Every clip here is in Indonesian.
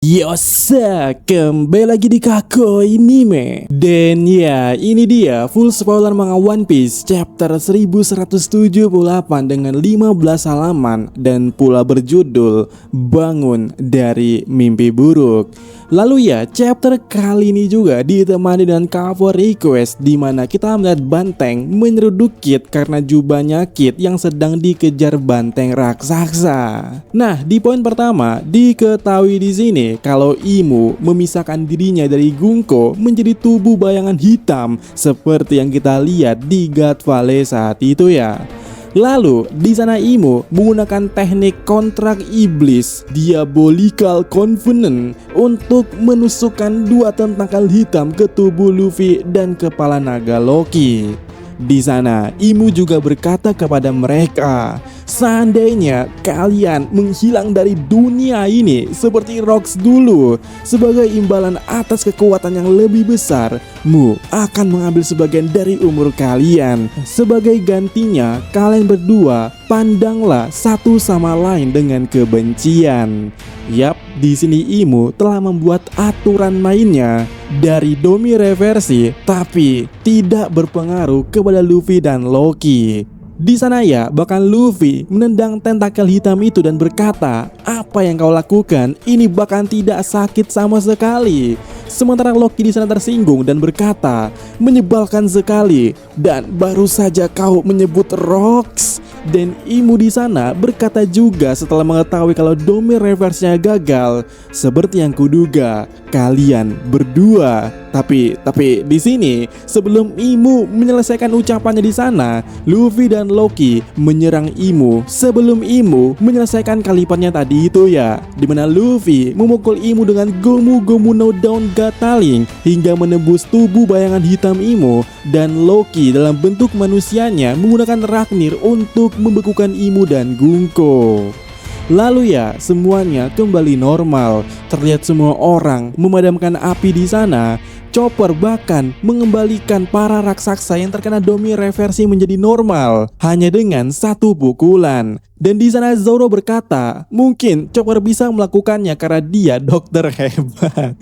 Yosa, kembali lagi di Kako Anime. Dan ya, ini dia full spoiler manga One Piece chapter 1178 dengan 15 halaman dan pula berjudul Bangun dari Mimpi Buruk. Lalu ya, chapter kali ini juga ditemani dengan cover request di mana kita melihat Banteng menyeruduk Kid karena jubahnya Kid yang sedang dikejar banteng raksasa. Nah, di poin pertama diketahui di sini kalau Imu memisahkan dirinya dari Gunko menjadi tubuh bayangan hitam seperti yang kita lihat di God Valley saat itu ya. Lalu di sana Imu menggunakan teknik kontrak iblis Diabolical Covenant untuk menusukkan dua tentakel hitam ke tubuh Luffy dan kepala naga Loki. Di sana Imu juga berkata kepada mereka, seandainya kalian menghilang dari dunia ini seperti Rocks dulu, sebagai imbalan atas kekuatan yang lebih besar, Mu akan mengambil sebagian dari umur kalian. Sebagai gantinya, kalian berdua pandanglah satu sama lain dengan kebencian. Yap, di sini Imu telah membuat aturan mainnya dari Domi Reversi, tapi tidak berpengaruh kepada Luffy dan Loki. Di sana ya, bahkan Luffy menendang tentakel hitam itu dan berkata, apa yang kau lakukan ini bahkan tidak sakit sama sekali. Sementara Loki di sana tersinggung dan berkata, menyebalkan sekali, dan baru saja kau menyebut Rocks. Dan Imu di sana berkata juga setelah mengetahui kalau Domi Reverse-nya gagal, seperti yang kuduga, kalian berdua. Tapi di sini sebelum Imu menyelesaikan ucapannya di sana, Luffy dan Loki menyerang Imu sebelum Imu menyelesaikan kalimatnya tadi itu ya, dimana Luffy memukul Imu dengan Gomu Gomu no Down Gataling hingga menembus tubuh bayangan hitam Imu, dan Loki dalam bentuk manusianya menggunakan Ragnir untuk membekukan Imu dan Gunko. Lalu ya, semuanya kembali normal. Terlihat semua orang memadamkan api di sana. Chopper bahkan mengembalikan para raksasa yang terkena Domi Reversi menjadi normal hanya dengan satu pukulan. Dan di sana Zoro berkata, mungkin Chopper bisa melakukannya karena dia dokter hebat.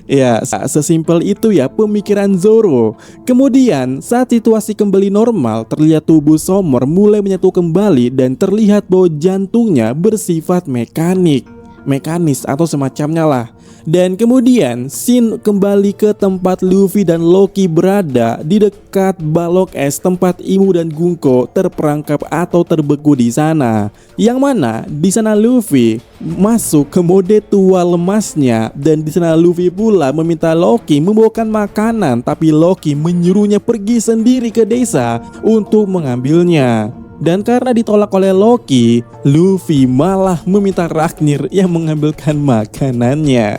Ya, sesimpel itu ya pemikiran Zoro. Kemudian saat situasi kembali normal, terlihat tubuh Sommer mulai menyatu kembali dan terlihat bahwa jantungnya bersifat mekanis atau semacamnya lah. Dan kemudian Shin kembali ke tempat Luffy dan Loki berada di dekat balok es tempat Imu dan Gunko terperangkap atau terbeku di sana. Yang mana di sana Luffy masuk ke mode tua lemasnya, dan di sana Luffy pula meminta Loki membawakan makanan, tapi Loki menyuruhnya pergi sendiri ke desa untuk mengambilnya. Dan karena ditolak oleh Loki, Luffy malah meminta Ragnir yang mengambilkan makanannya.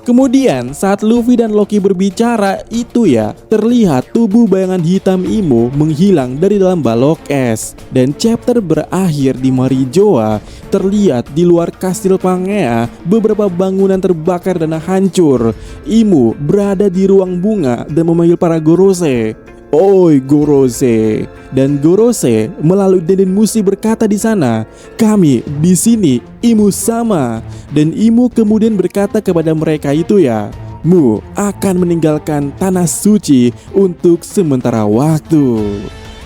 Kemudian saat Luffy dan Loki berbicara itu ya, terlihat tubuh bayangan hitam Imu menghilang dari dalam balok es. Dan chapter berakhir di Marijoa. Terlihat di luar kastil Pangea beberapa bangunan terbakar dan hancur. Imu berada di ruang bunga dan memanggil para Gorose. Oi Gorose. Dan Gorose melalui Denden Mushi berkata di sana, kami di sini Imu sama. Dan Imu kemudian berkata kepada mereka itu ya, Mu akan meninggalkan tanah suci untuk sementara waktu.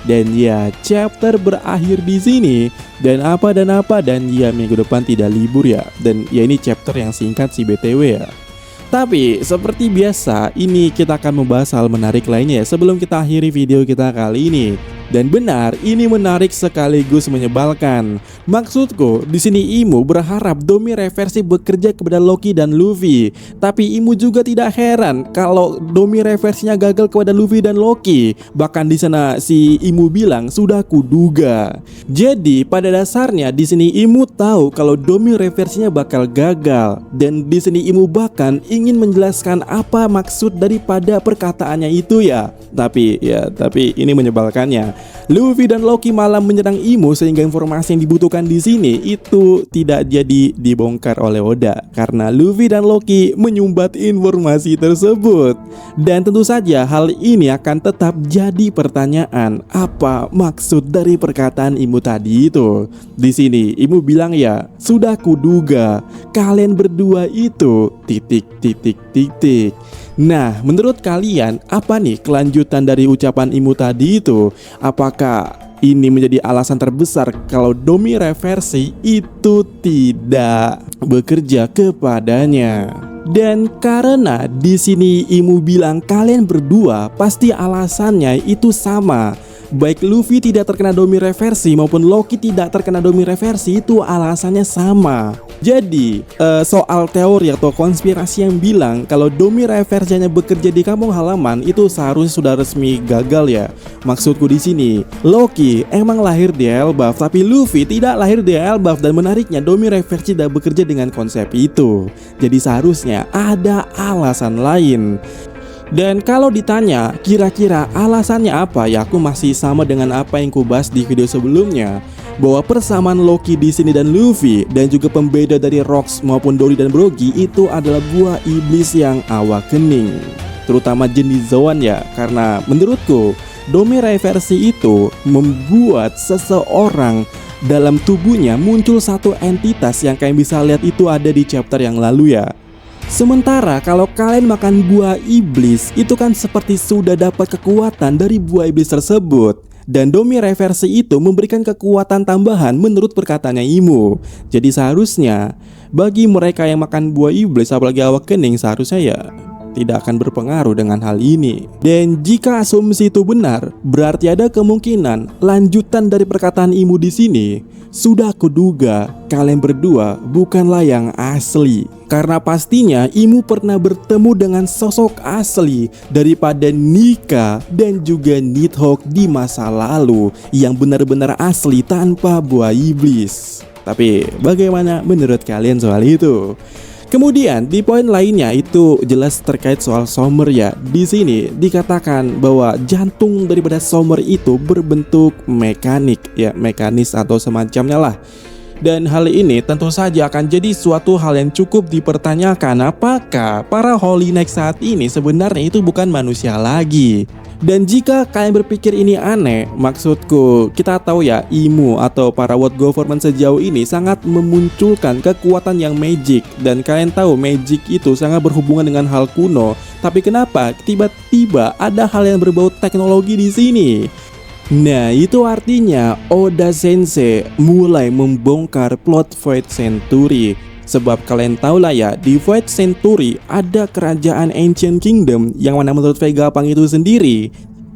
Dan ya, chapter berakhir di sini. Dan ya minggu depan tidak libur ya. Dan ya ini chapter yang singkat sih BTW ya. Tapi seperti biasa, ini kita akan membahas hal menarik lainnya ya sebelum kita akhiri video kita kali ini. Dan benar, ini menarik sekaligus menyebalkan. Maksudku, di sini Imu berharap Domi Reversi bekerja kepada Loki dan Luffy. Tapi Imu juga tidak heran kalau Domi Reversinya gagal kepada Luffy dan Loki. Bahkan di sana si Imu bilang, sudah kuduga. Jadi pada dasarnya di sini Imu tahu kalau Domi Reversinya bakal gagal. Dan di sini Imu bahkan ingin menjelaskan apa maksud daripada perkataannya itu ya. Tapi ini menyebalkannya. Luffy dan Loki malah menyerang Imu sehingga informasi yang dibutuhkan di sini itu tidak jadi dibongkar oleh Oda karena Luffy dan Loki menyumbat informasi tersebut. Dan tentu saja hal ini akan tetap jadi pertanyaan, apa maksud dari perkataan Imu tadi itu? Di sini Imu bilang ya, sudah kuduga kalian berdua itu titik. Nah, menurut kalian apa nih kelanjutan dari ucapan Imu tadi itu? Apakah ini menjadi alasan terbesar kalau Domi Reversi itu tidak bekerja kepadanya? Dan karena di sini Imu bilang kalian berdua pasti alasannya itu sama. Baik Luffy tidak terkena Domi Reversi maupun Loki tidak terkena Domi Reversi, itu alasannya sama. Jadi soal teori atau konspirasi yang bilang kalau Domi Reversi hanya bekerja di kampung halaman itu seharusnya sudah resmi gagal ya. Maksudku di sini, Loki emang lahir di Elbaf tapi Luffy tidak lahir di Elbaf, dan menariknya Domi Reversi tidak bekerja dengan konsep itu. Jadi seharusnya ada alasan lain. Dan kalau ditanya kira-kira alasannya apa, ya aku masih sama dengan apa yang kubahas di video sebelumnya, bahwa persamaan Loki di sini dan Luffy dan juga pembeda dari Rocks maupun Dory dan Brogy itu adalah buah iblis yang awakening, terutama jenis Zoan ya, karena menurutku Domi Reversi itu membuat seseorang dalam tubuhnya muncul satu entitas yang kalian bisa lihat itu ada di chapter yang lalu ya. Sementara kalau kalian makan buah iblis itu kan seperti sudah dapat kekuatan dari buah iblis tersebut. Dan Domi Reversi itu memberikan kekuatan tambahan menurut perkataannya Imu. Jadi seharusnya bagi mereka yang makan buah iblis apalagi awakening seharusnya ya tidak akan berpengaruh dengan hal ini. Dan jika asumsi itu benar, berarti ada kemungkinan lanjutan dari perkataan Imu di sini. Sudah kuduga kalian berdua bukanlah yang asli, karena pastinya Imu pernah bertemu dengan sosok asli daripada Nika dan juga Nidhogg di masa lalu yang benar-benar asli tanpa buah iblis. Tapi bagaimana menurut kalian soal itu? Kemudian di poin lainnya itu jelas terkait soal Sommer ya. Di sini dikatakan bahwa jantung daripada Sommer itu berbentuk mekanik ya, mekanis atau semacamnya lah. Dan hal ini tentu saja akan jadi suatu hal yang cukup dipertanyakan, apakah para Holy Knight saat ini sebenarnya itu bukan manusia lagi. Dan jika kalian berpikir ini aneh, maksudku kita tahu ya Imu atau para World Government sejauh ini sangat memunculkan kekuatan yang magic. Dan kalian tahu magic itu sangat berhubungan dengan hal kuno. Tapi kenapa tiba-tiba ada hal yang berbau teknologi di sini? Nah itu artinya Oda Sensei mulai membongkar plot Void Century. Sebab kalian tahu lah ya, di Void Century ada kerajaan Ancient Kingdom yang mana menurut Vegapunk itu sendiri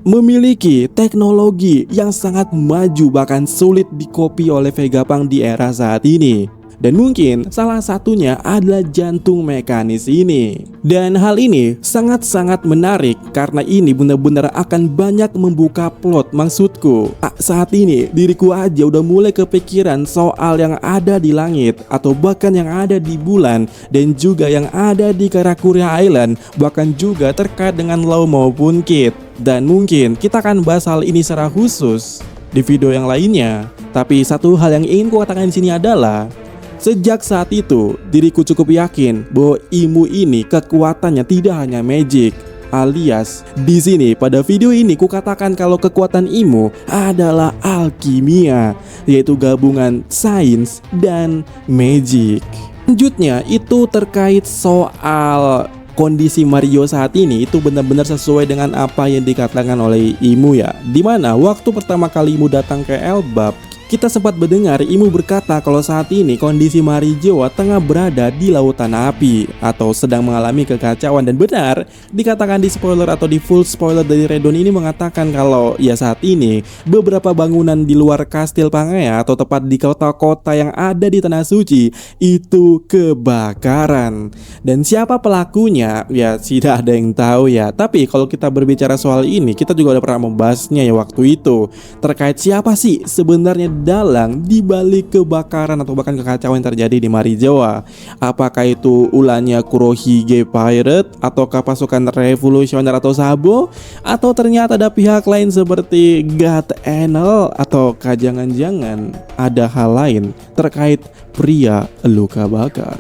memiliki teknologi yang sangat maju, bahkan sulit dikopi oleh Vegapunk di era saat ini. Dan mungkin salah satunya adalah jantung mekanis ini. Dan hal ini sangat-sangat menarik karena ini benar-benar akan banyak membuka plot. Maksudku saat ini diriku aja udah mulai kepikiran soal yang ada di langit atau bahkan yang ada di bulan dan juga yang ada di Karakura Island, bahkan juga terkait dengan Law maupun Kid. Dan mungkin kita akan bahas hal ini secara khusus di video yang lainnya. Tapi satu hal yang ingin ku katakan di sini adalah sejak saat itu, diriku cukup yakin bahwa Imu ini kekuatannya tidak hanya magic, alias di sini pada video ini kukatakan kalau kekuatan Imu adalah alkimia, yaitu gabungan sains dan magic. Selanjutnya itu terkait soal kondisi Mario saat ini itu benar-benar sesuai dengan apa yang dikatakan oleh Imu ya. Dimana waktu pertama kali Imu datang ke Elbaf, kita sempat mendengar Imu berkata kalau saat ini kondisi Marijoa tengah berada di lautan api atau sedang mengalami kekacauan. Dan benar, dikatakan di spoiler atau di full spoiler dari Redon ini mengatakan kalau ya saat ini beberapa bangunan di luar Kastil Pangea atau tepat di kota-kota yang ada di Tanah Suci itu kebakaran. Dan siapa pelakunya ya tidak ada yang tahu ya. Tapi kalau kita berbicara soal ini, kita juga udah pernah membahasnya ya waktu itu, terkait siapa sih sebenarnya dalang di balik kebakaran atau bahkan kekacauan yang terjadi di Marijoa. Apakah itu ulahnya Kurohige Pirate, ataukah pasukan revolusioner atau Sabo, atau ternyata ada pihak lain seperti God Enel, ataukah jangan-jangan ada hal lain terkait pria luka bakar.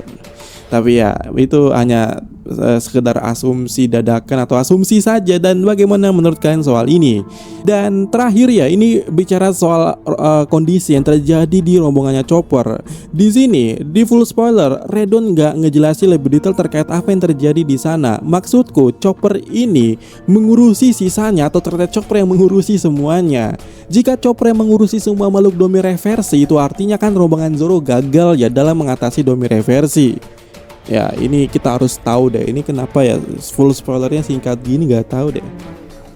Tapi ya itu hanya sekedar asumsi dadakan atau asumsi saja. Dan bagaimana menurut kalian soal ini? Dan terakhir ya, ini bicara soal kondisi yang terjadi di rombongannya Chopper. Di sini di full spoiler, Redon nggak ngejelasin lebih detail terkait apa yang terjadi di sana. Maksudku, Chopper ini mengurusi sisanya atau ternyata Chopper yang mengurusi semuanya. Jika Chopper yang mengurusi semua makhluk Domi Reversi, itu artinya kan rombongan Zoro gagal ya dalam mengatasi Domi Reversi. Ya ini kita harus tahu deh, ini kenapa ya full spoilernya singkat gini, nggak tahu deh.